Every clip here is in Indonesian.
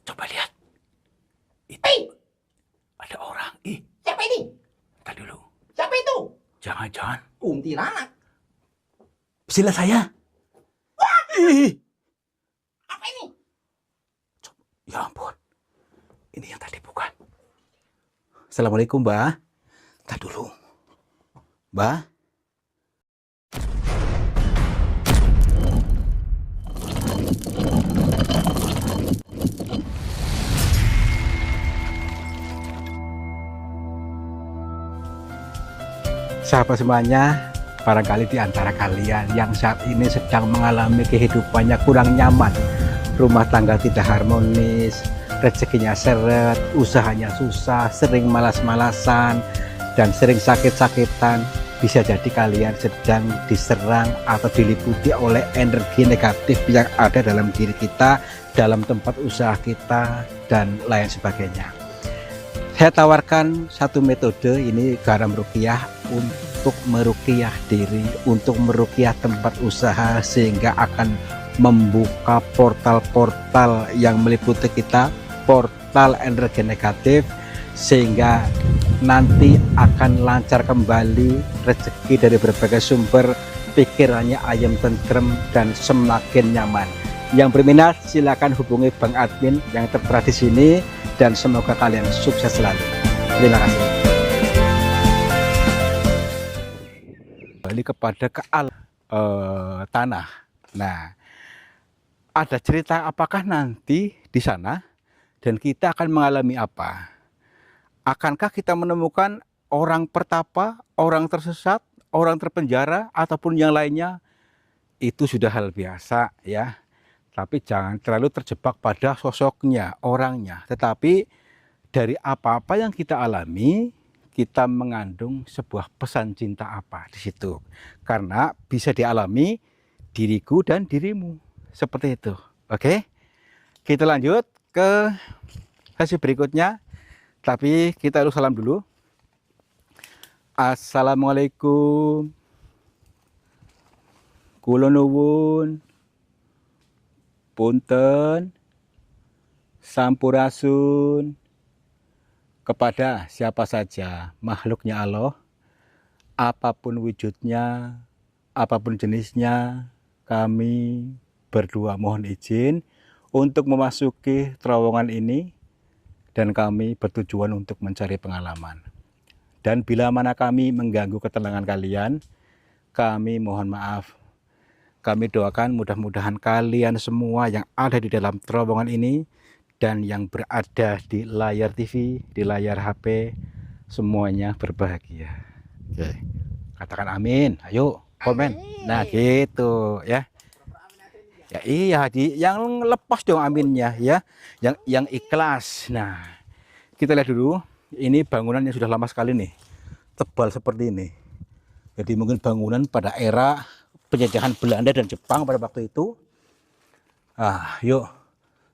Coba lihat. Itu ada orang. Siapa ini? Entar dulu. Siapa itu? Jangan-jangan Kuntilanak. pesilat saya. Ih, Apa ini? ya ampun. Ini yang tadi bukan. Assalamualaikum, Mbak. Entar dulu. Mbak. Sahabat semuanya, barangkali di antara kalian yang saat ini sedang mengalami kehidupannya kurang nyaman, rumah tangga tidak harmonis, rezekinya seret, usahanya susah, sering malas-malasan, dan sering sakit-sakitan, bisa jadi kalian sedang diserang atau diliputi oleh energi negatif yang ada dalam diri kita, dalam tempat usaha kita, dan lain sebagainya. Saya tawarkan satu metode, ini garam ruqyah, untuk meruqyah diri, untuk meruqyah tempat usaha, sehingga akan membuka portal-portal yang meliputi kita, portal energi negatif, sehingga nanti akan lancar kembali rezeki dari berbagai sumber, pikirannya ayam tentrem dan semakin nyaman. Yang berminat silakan hubungi Bang Admin yang tertera di sini, dan semoga kalian sukses selalu. Terima kasih. Kembali kepada tanah. Nah, ada cerita apakah nanti di sana dan kita akan mengalami apa? Akankah kita menemukan orang pertapa, orang tersesat, orang terpenjara, ataupun yang lainnya? Itu sudah hal biasa ya. Tapi jangan terlalu terjebak pada sosoknya, orangnya. Tetapi dari apa-apa yang kita alami, kita mengandung sebuah pesan cinta apa di situ. Karena bisa dialami diriku dan dirimu. Seperti itu. Oke? Kita lanjut ke sesi berikutnya. Tapi kita harus salam dulu. Assalamualaikum. Kula nuwun. Punten, sampurasun, kepada siapa saja makhluknya Allah, apapun wujudnya, apapun jenisnya, kami berdua mohon izin untuk memasuki terowongan ini, dan kami bertujuan untuk mencari pengalaman. Dan bila mana kami mengganggu ketenangan kalian, kami mohon maaf. Kami doakan mudah-mudahan kalian semua yang ada di dalam terowongan ini dan yang berada di layar TV, di layar HP, semuanya berbahagia. Oke. Katakan amin. Ayo komen. Amin. Nah gitu ya. Ya iya, yang lepas dong aminnya ya. Yang ikhlas. Nah, kita lihat dulu. Ini bangunan yang sudah lama sekali nih. Tebal seperti ini. Jadi mungkin bangunan pada era penjajahan Belanda dan Jepang pada waktu itu. Yuk.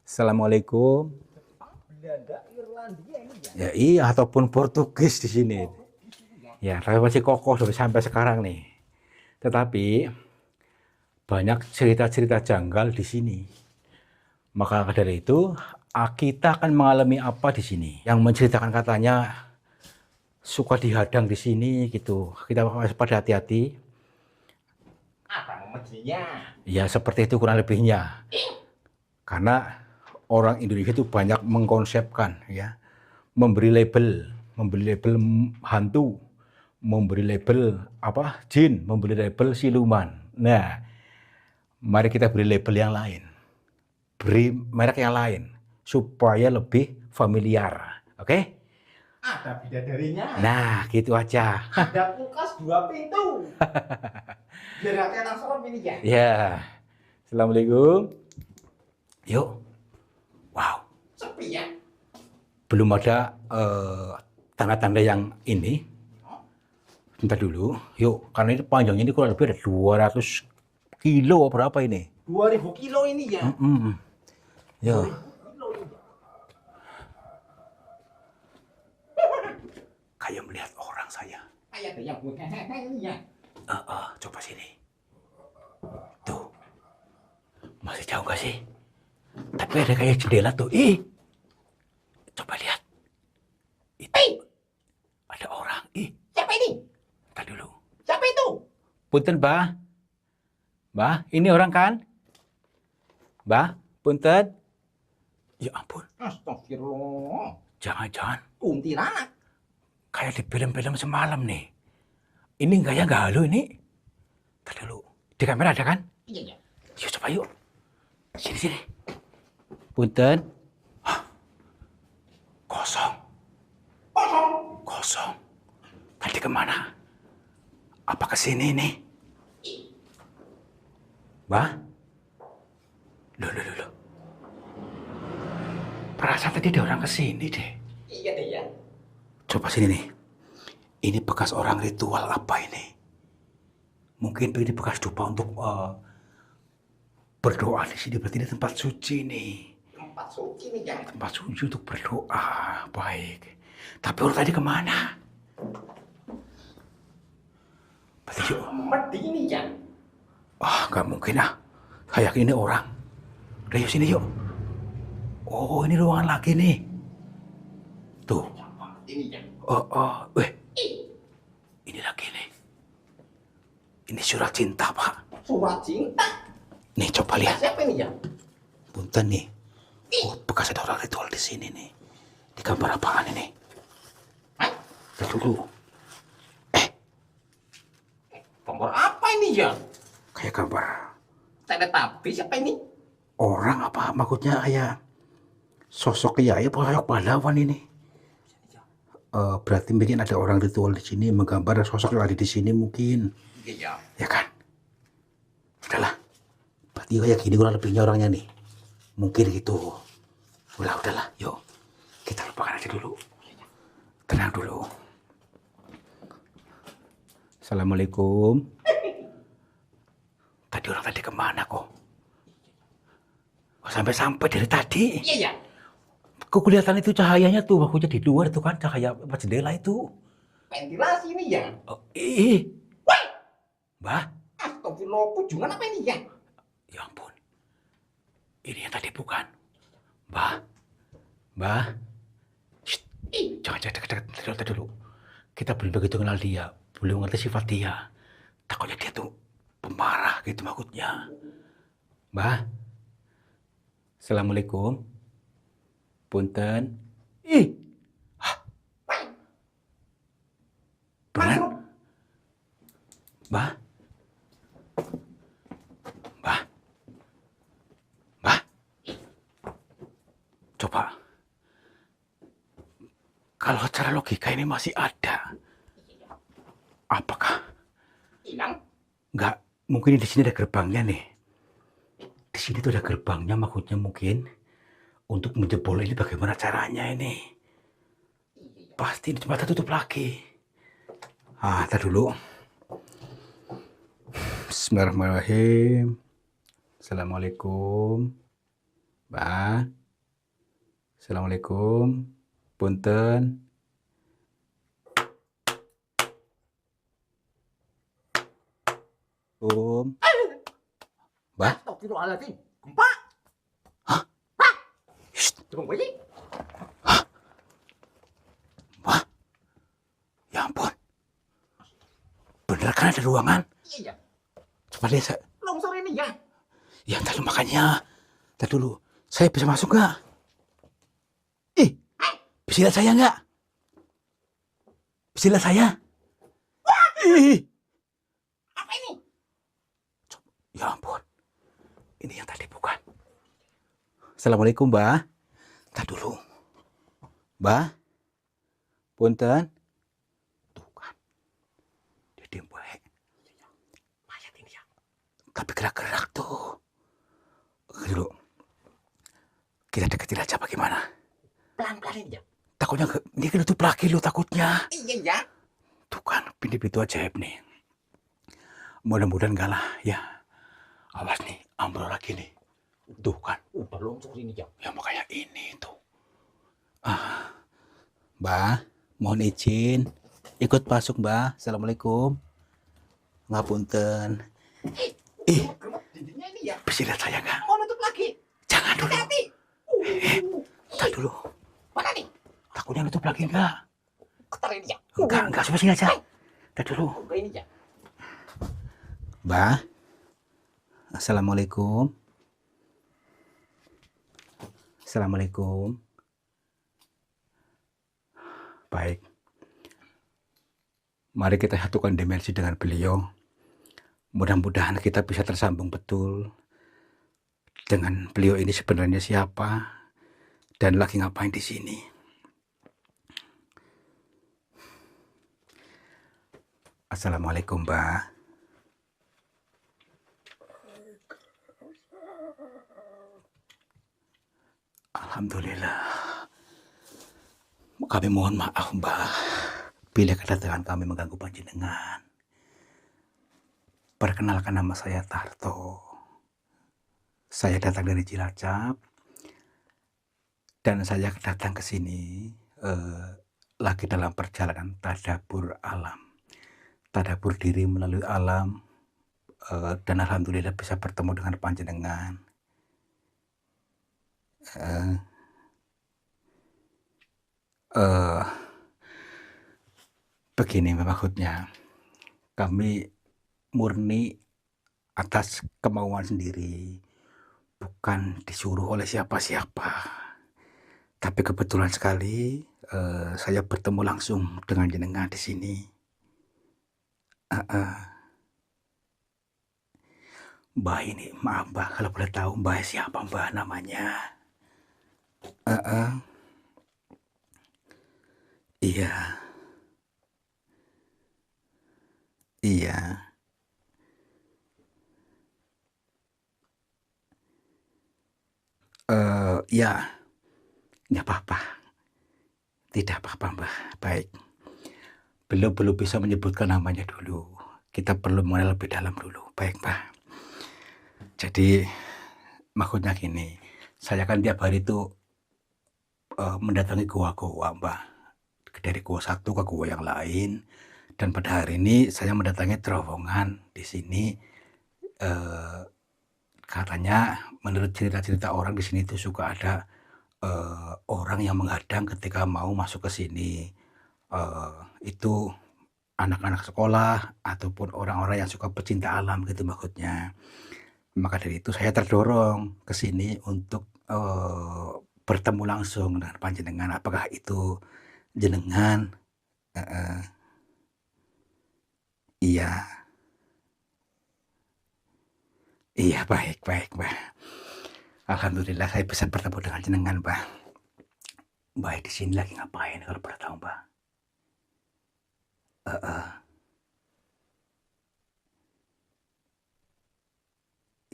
Assalamualaikum. Belanda, Irlandia ini ya? Ya iya, ataupun Portugis di sini. Ya, tapi masih kokoh sampai sekarang nih. Tetapi banyak cerita-cerita janggal di sini. Maka dari itu, kita akan mengalami apa di sini? Yang menceritakan katanya suka dihadang di sini gitu. Kita harus pada hati-hati. Apa memejinya? Ya seperti itu kurang lebihnya. Karena orang Indonesia itu banyak mengkonsepkan ya, memberi label hantu, memberi label jin, memberi label siluman. Nah, mari kita beri label yang lain, beri merek yang lain supaya lebih familiar. Oke? Ada bidadarinya. Nah, gitu aja. Ada kulkas 2 pintu. Biar kelihatan serem ini ya. Ya. Assalamualaikum. Yuk. Wow. Sepi ya. Belum ada tanda-tanda yang ini. Bentar dulu. Yuk, karena ini panjangnya ini kurang lebih ada 200 kilo berapa ini? 2000 kilo ini ya. Yuk. Kayak melihat orang saya. Kayak ada yang hehehe ini ya. Coba sini. Tuh. Masih jauh gak sih? Tapi ada kayak jendela tuh. Ih, Coba lihat. Itu ada orang. Siapa ini? Tadi dulu. Siapa itu? Punten, Mbah. Mbah, ini orang kan? Mbah, punten. Ya ampun, Astagfirullah. jangan-jangan Kuntilanak. kayak di film-film semalam nih. Ini enggak ya, enggak halo ini. Tadi dulu. Di kamera ada kan? Iya. Yuk, coba yuk. Sini. Punten. Hah? Kosong. Kosong. Tadi kemana? Apa ke sini nih? Mbah? Loh. Perasaan tadi ada orang ke sini deh. Iya deh ya. Coba sini nih. Ini bekas orang ritual apa ini? Mungkin ini bekas dupa untuk berdoa di sini. Berarti ini tempat suci nih. Tempat suci nih ya. Tempat suci untuk berdoa. Baik. Tapi orang tadi kemana? Berarti yuk. Medi ini ya. Nggak mungkin ah. Kayak ini orang. Udah yuk sini yuk. Oh, ini ruangan lagi nih. Tuh. Ini ya. Weh. Ini lagi nih. Ini surat cinta, Pak. Surat cinta. Nih, coba lihat. Siapa ini ya? Punten nih. Bekas ada orang ritual di sini nih. Di gambar apaan ini? Lihat dulu. Gambar apa ini ya? Kayak gambar Teletapi siapa ini? orang apa? Maksudnya kayak sosok kiai apa sosok pahlawan ini? Berarti mungkin ada orang ritual di sini menggambar sosok yang ada di sini mungkin. Iya. Ya kan? Udahlah. Berarti kayak gini kurang lebihnya orangnya nih. Mungkin gitu. Udahlah. Yuk. Kita lupakan aja dulu. Tenang dulu. Assalamualaikum. Tadi orang tadi kemana kok? Sampai dari tadi. Iya. Kok kelihatan itu cahayanya tuh, waktunya di luar tuh kan, cahaya apa jendela itu. Ventilasi ini ya. Wah! Mbah? Astagfirullah, kunjungan apa ini ya? Ya ampun. Ini yang tadi bukan. Mbah? Shh. Jangan dekat dulu. Kita belum begitu kenal dia, belum ngerti sifat dia. Takutnya dia tuh pemarah gitu maksudnya. Mbah? Assalamualaikum. Punten. Benar? Mbah? Coba. Kalau secara logika ini masih ada. Apakah? Hilang. Enggak, mungkin di sini ada gerbangnya nih. Di sini tuh ada gerbangnya, maksudnya mungkin untuk menjebol ini bagaimana caranya ini? Pasti di tempat tutup lagi. Tar dulu. Bismillahirrahmanirrahim. Assalamualaikum. Mbak. Assalamualaikum. Punten. Mbak. Astagfirullahaladzim. Gempa. Hah? Tunggu aja. Wah, ya ampun. Bener kan ada ruangan? Iya. Coba lihat. Longsor ini ya. Ya entar makanya. Entar dulu. Saya bisa masuk nggak? Bisa lihat saya nggak? Bisa lihat saya? Apa ini? Ya ampun. Ini yang tadi bukan. Assalamualaikum, Mbak. Entar dulu. Mbak. Punten. Tuh kan. Dia diem baik. Mayat ini ya. Tapi gerak-gerak tuh. Dulu. Kita deketin aja bagaimana? Pelan-pelan ini ya. Takutnya dia kan tutup lagi lo takutnya. Iya ya. Tuh kan pintu-pintu ajaib nih. Mudah-mudahan enggak lah ya. Awas nih, ambrol lagi nih. Tuh kan. Udah longsor ini ya. Ya makanya ini tuh. Mbak, mohon izin ikut masuk, Mbak. Assalamualaikum. Ngapunten. Dindingnya ini ya. Bisa lihat saya nggak? Mau nutup lagi. Jangan dulu. Hati-hati. Entar dulu. Mana nih? Pakunya nutup lagi enggak? Ketar ini ya. Enggak, coba sini aja. Tar dulu. Buka ini ya. Mbah. Assalamualaikum. Assalamualaikum. Baik. Mari kita satukan dimensi dengan beliau. Mudah-mudahan kita bisa tersambung betul dengan beliau ini sebenarnya siapa dan lagi ngapain di sini. Assalamualaikum, Mbak. Alhamdulillah. Kami mohon maaf, Mbak, bila kedatangan kami mengganggu panjenengan. Perkenalkan, nama saya Tarto. Saya datang dari Cilacap dan saya datang ke sini lagi dalam perjalanan tadabur alam. Tadabur diri melalui alam, dan alhamdulillah bisa bertemu dengan panjenengan. Begini maksudnya, kami murni atas kemauan sendiri, bukan disuruh oleh siapa-siapa. Tapi kebetulan sekali saya bertemu langsung dengan jenengan di sini. Mbak ini, maaf Mbak, kalau boleh tahu Mbak siapa Mbak namanya? Iya. Iya. Ya, nggak apa-apa. Tidak apa-apa Mbak, baik. Belum bisa menyebutkan namanya dulu. Kita perlu mengenal lebih dalam dulu. Baik Mbak. Jadi maksudnya gini, saya kan tiap hari itu mendatangi goa-goa Mbak. Dari goa satu ke goa yang lain. Dan pada hari ini saya mendatangi terowongan di sini. Katanya menurut cerita-cerita orang di sini itu suka ada orang yang menghadang ketika mau masuk ke sini. Itu anak-anak sekolah ataupun orang-orang yang suka pecinta alam gitu maksudnya. Maka dari itu saya terdorong ke sini untuk bertemu langsung dengan panjenengan. Apakah itu jenengan? Iya. Iya, baik, Mbak. Alhamdulillah saya bisa bertemu dengan jenengan, Mbak. Mbak di sini lagi ngapain kalau boleh tahu, Mbak?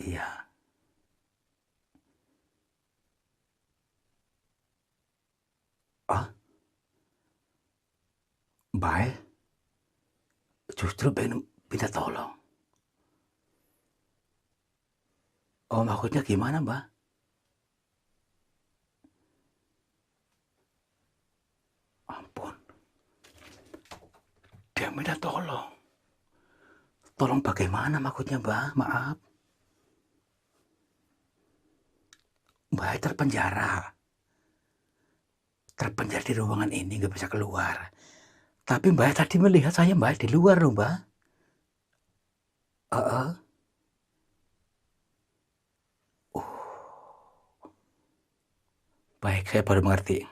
Iya. Ah, Mbak justru pengen minta tolong. Oh, maksudnya gimana, Mbak? Ampun. Dia minta tolong. Tolong bagaimana maksudnya, Mbak? Maaf. Mbak terpenjara. Terpenjara di ruangan ini, nggak bisa keluar. Tapi Mbak tadi melihat saya Mbak di luar loh, Mbak. Baik, saya baru mengerti.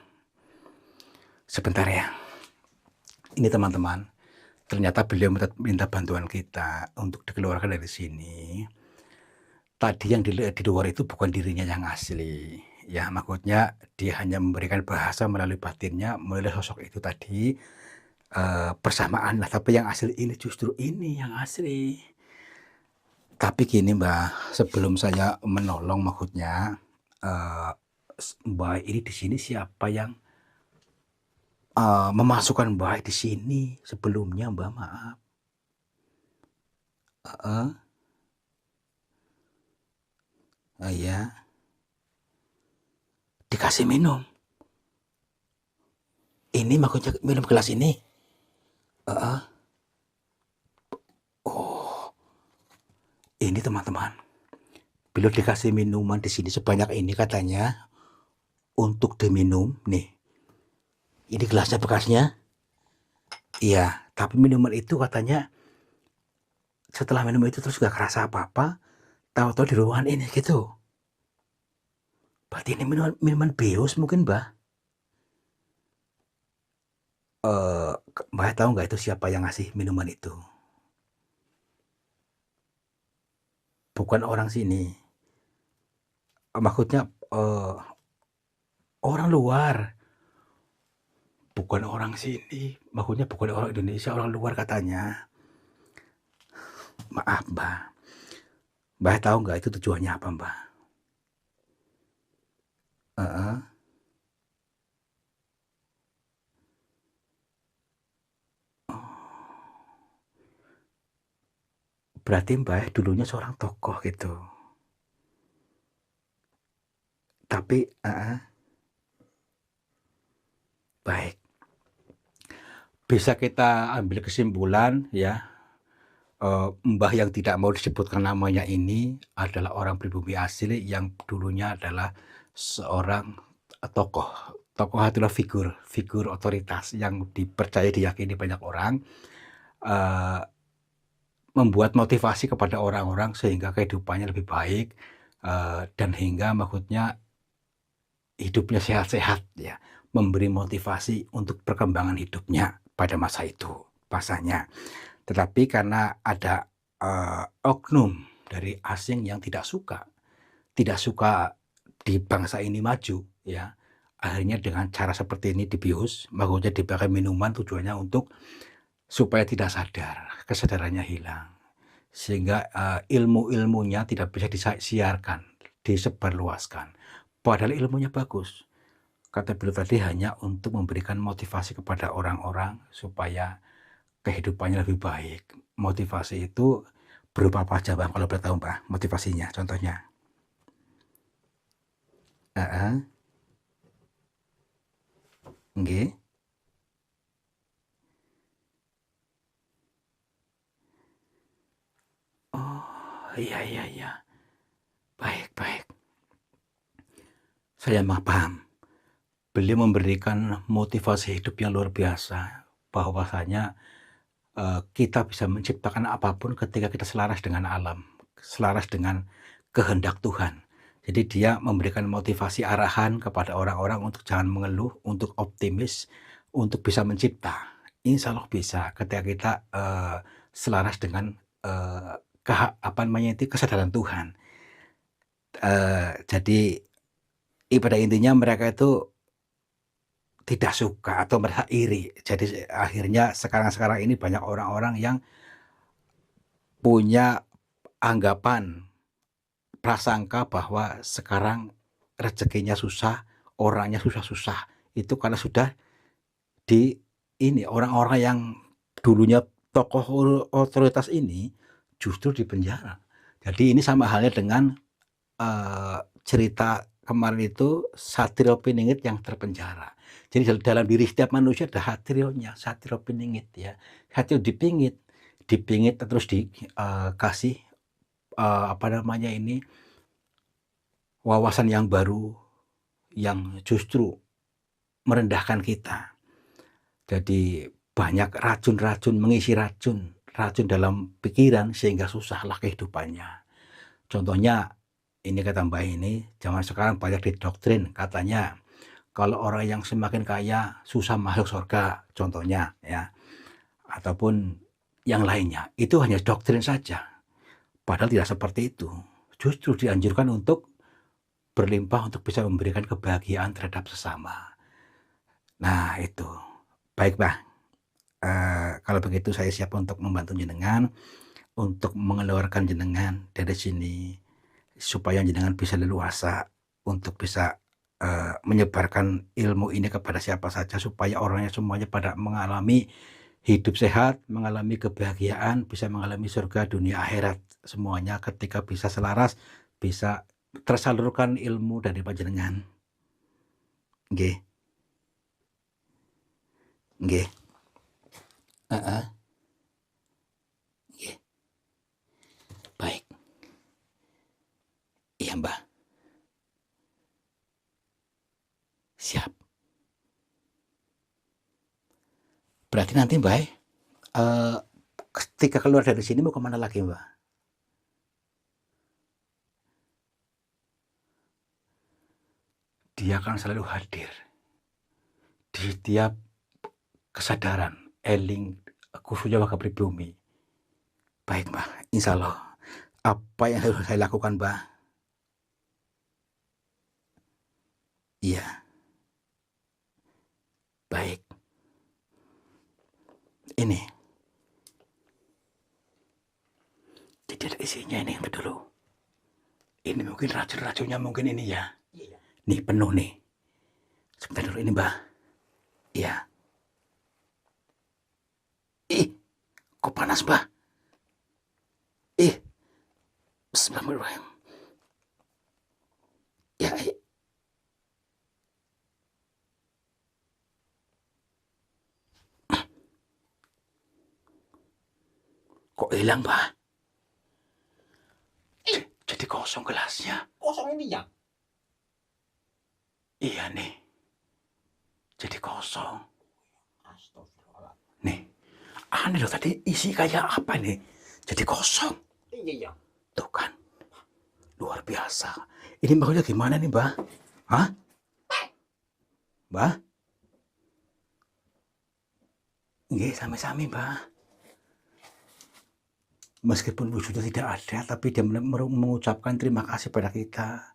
Sebentar ya. Ini teman-teman, ternyata beliau minta bantuan kita untuk dikeluarkan dari sini. Tadi yang di luar itu bukan dirinya yang asli. Ya, maksudnya dia hanya memberikan bahasa melalui batinnya, melalui sosok itu tadi, bersamaan lah. Tapi yang asli ini justru ini yang asli. Tapi gini Mbak, sebelum saya menolong maksudnya, Mbak ini di sini siapa yang memasukkan Mbak di sini sebelumnya Mbak, maaf. Iya. Dikasih minum. Ini maksudnya minum gelas ini. Oh, ini teman-teman. Beliau dikasih minuman di sini sebanyak ini katanya untuk diminum nih. Ini gelasnya bekasnya. Iya, tapi minuman itu katanya setelah minum itu terus gak kerasa apa-apa. Tahu-tahu di ruangan ini gitu. Berarti ini minuman bius mungkin, Mbah. Mbah tahu nggak itu siapa yang ngasih minuman itu? Bukan orang sini. Maksudnya orang luar. Bukan orang sini. Maksudnya bukan orang Indonesia, orang luar katanya. Maaf, Mbah. Mbah tahu nggak itu tujuannya apa, Mbah? Heeh. Berarti Mbah dulunya seorang tokoh gitu. Tapi, baik. Bisa kita ambil kesimpulan ya, Mbah yang tidak mau disebutkan namanya ini adalah orang pribumi asli yang dulunya adalah seorang tokoh. Tokoh adalah figur otoritas yang dipercaya diyakini banyak orang, eee, membuat motivasi kepada orang-orang sehingga kehidupannya lebih baik, dan hingga maksudnya hidupnya sehat-sehat ya, memberi motivasi untuk perkembangan hidupnya pada masa itu, bahasanya. Tetapi karena ada, oknum dari asing yang tidak suka di bangsa ini maju ya, akhirnya dengan cara seperti ini dibius, maksudnya diberikan minuman tujuannya untuk supaya tidak sadar, kesadarannya hilang. Sehingga, ilmu-ilmunya tidak bisa disiarkan, disebarluaskan. Padahal ilmunya bagus. Kata beliau tadi hanya untuk memberikan motivasi kepada orang-orang supaya kehidupannya lebih baik. Motivasi itu berupa apa aja, Bang, kalau boleh tahu, Mbah, motivasinya contohnya? Heeh, nggih. Oh, iya iya iya. Baik baik. Saya paham. Beliau memberikan motivasi hidup yang luar biasa, bahwasanya, kita bisa menciptakan apapun ketika kita selaras dengan alam, selaras dengan kehendak Tuhan. Jadi dia memberikan motivasi arahan kepada orang-orang untuk jangan mengeluh, untuk optimis, untuk bisa mencipta. Insya Allah bisa ketika kita, selaras dengan, apa namanya itu, kesadaran Tuhan. Jadi pada intinya mereka itu tidak suka atau merasa iri. Jadi akhirnya sekarang-sekarang ini banyak orang-orang yang punya anggapan, prasangka bahwa sekarang rezekinya susah, orangnya susah-susah. Itu karena sudah di ini, orang-orang yang dulunya tokoh otoritas ini justru dipenjara. Jadi ini sama halnya dengan, cerita kemarin itu Satrio Piningit yang terpenjara. Jadi dalam diri setiap manusia ada satrionya, Satrio Piningit ya. Satrio dipingit terus kasih, apa namanya ini, wawasan yang baru yang justru merendahkan kita. Jadi banyak racun-racun mengisi racun dalam pikiran sehingga susahlah kehidupannya. Contohnya ini kata Mbak ini, zaman sekarang banyak didoktrin katanya kalau orang yang semakin kaya susah masuk surga, contohnya ya, ataupun yang lainnya. Itu hanya doktrin saja, padahal tidak seperti itu. Justru dianjurkan untuk berlimpah untuk bisa memberikan kebahagiaan terhadap sesama. Nah itu, baik Mbah, kalau begitu saya siap untuk membantu jenengan, untuk mengeluarkan jenengan dari sini, supaya jenengan bisa leluasa untuk bisa, menyebarkan ilmu ini kepada siapa saja supaya orangnya semuanya pada mengalami hidup sehat, mengalami kebahagiaan, bisa mengalami surga dunia akhirat semuanya ketika bisa selaras, bisa tersalurkan ilmu dari panjenengan. Nggih nggih, heeh, nggih, baik. Iya, Mbah, siap. Berarti nanti Mbak, ketika keluar dari sini mau kemana lagi Mbak? Dia akan selalu hadir di setiap kesadaran, eling, khususnya warga pribumi. Baik Mbak, insya Allah. Apa yang harus saya lakukan Mbak? Iya, baik. Ini. Jadi ada isinya ini yang dulu. Ini mungkin racun-racunnya mungkin ini ya. Iya. Nih penuh nih. Sebentar dulu ini Mbak. Iya. Ih, kok panas Mbak? Ih, bismillahirrahmanirrahim. Ya, kok hilang Mbak? Jadi kosong gelasnya. Kosong ini ya. Iya nih. Jadi kosong. Astagfirullah. Nih. Aneh loh tadi isi kayak apa nih? Jadi kosong. Iya. Tuh kan. Luar biasa. Ini maksudnya gimana nih Mbak? Hah? Mbak? Nggih, sami-sami Mbak. Meskipun wujudnya tidak ada, tapi dia mengucapkan terima kasih pada kita.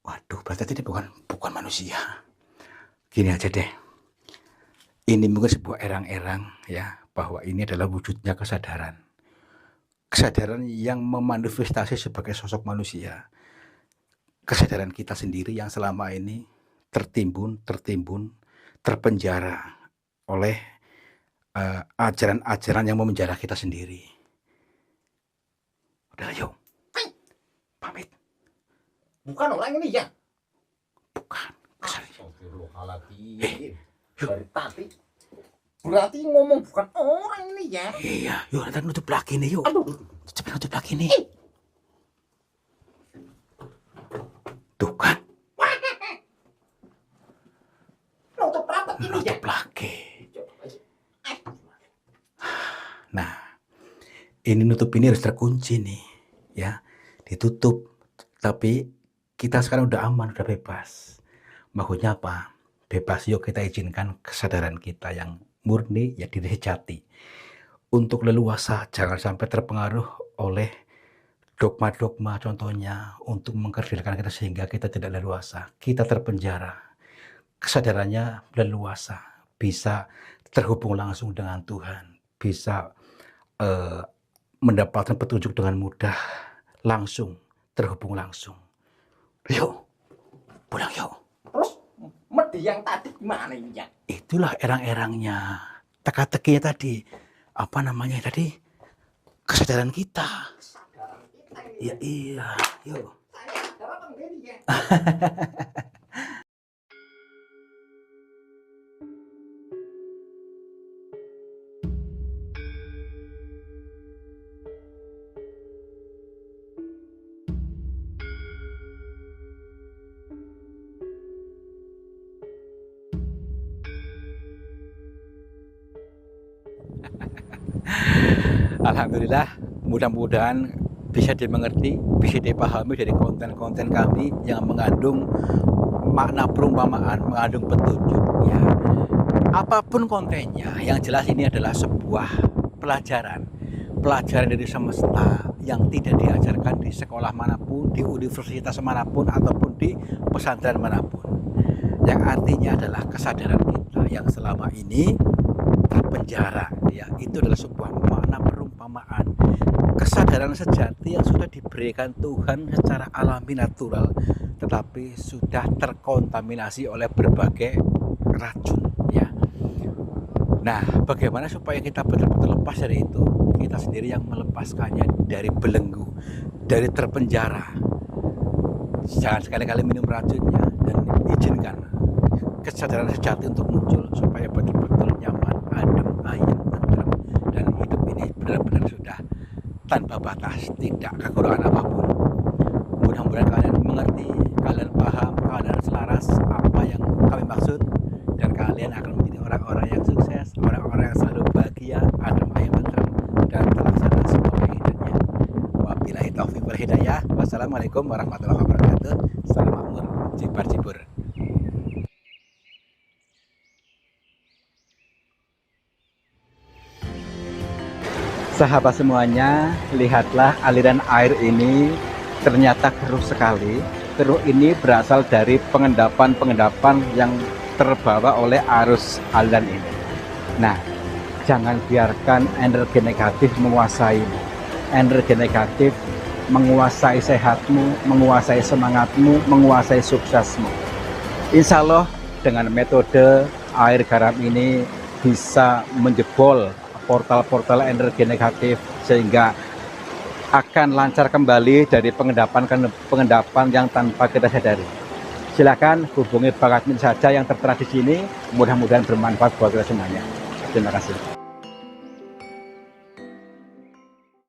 Waduh, berarti ini bukan manusia. Gini aja deh. Ini mungkin sebuah erang-erang ya, bahwa ini adalah wujudnya kesadaran. Kesadaran yang memanifestasi sebagai sosok manusia. Kesadaran kita sendiri yang selama ini tertimbun, terpenjara oleh ajaran-ajaran yang memenjara kita sendiri. Udah yuk, pamit. Bukan orang ini ya. Bukan. Astagfirullahaladzim. Dari tadi. Berarti ngomong bukan orang ini ya. Iya, yuk nanti nutup lagi nih yuk. Aduh. Cepet nutup lagi nih. Tuh kan. Nutup rapat ini ya. Nutup lagi. Nah, ini nutup ini harus terkunci nih, ya, ditutup. Tapi kita sekarang udah aman, udah bebas. Maksudnya apa? Bebas, yuk kita izinkan kesadaran kita yang murni, ya diri sejati. Untuk leluasa, jangan sampai terpengaruh oleh dogma-dogma contohnya untuk mengkerdilkan kita sehingga kita tidak leluasa. Kita terpenjara. Kesadarannya leluasa, bisa terhubung langsung dengan Tuhan, bisa mendapatkan petunjuk dengan mudah, langsung, terhubung langsung. Yuk, pulang yuk. Terus medi yang tadi gimana ini ya? Itulah erang-erangnya, teka-tekinya tadi. Apa namanya tadi? Kesadaran kita. Kesadaran kita ini. Ya iya, yuk. Saya sadar apa enggak ini ya? Alhamdulillah, mudah-mudahan bisa dimengerti, bisa dipahami dari konten-konten kami yang mengandung makna perumpamaan, mengandung petunjuk. Ya. Apapun kontennya, yang jelas ini adalah sebuah pelajaran dari semesta yang tidak diajarkan di sekolah manapun, di universitas manapun, ataupun di pesantren manapun. Yang artinya adalah kesadaran kita yang selama ini terpenjara, ya, itu adalah sebuah makna perumpamaan, kesadaran sejati yang sudah diberikan Tuhan secara alami natural, tetapi sudah terkontaminasi oleh berbagai racun, ya. Nah, bagaimana supaya kita betul-betul lepas dari itu? Kita sendiri yang melepaskannya dari belenggu, dari terpenjara. Jangan sekali-kali minum racunnya dan izinkan kesadaran sejati untuk muncul supaya betul-betul nyaman, adem, ayem, tenteram, dan hidup ini benar-benar sudah tanpa batas, tidak kekurangan apapun. Mudah-mudahan kalian mengerti, kalian paham, kalian selaras apa yang kami maksud, dan kalian akan menjadi orang-orang yang sukses, orang Wassalamualaikum warahmatullahi wabarakatuh. Salam makmur, jibar jibur. Sahabat semuanya, lihatlah aliran air ini ternyata keruh sekali. Keruh ini berasal dari pengendapan-pengendapan yang terbawa oleh arus aliran ini. Nah, jangan biarkan energi negatif menguasaimu. Energi negatif menguasai sehatmu, menguasai semangatmu, menguasai suksesmu. Insya Allah dengan metode air garam ini bisa menjebol portal-portal energi negatif sehingga akan lancar kembali dari pengendapan yang tanpa kita sadari. Silakan hubungi Bang Admin saja yang tertera di sini. Mudah-mudahan bermanfaat buat kita semuanya. Terima kasih.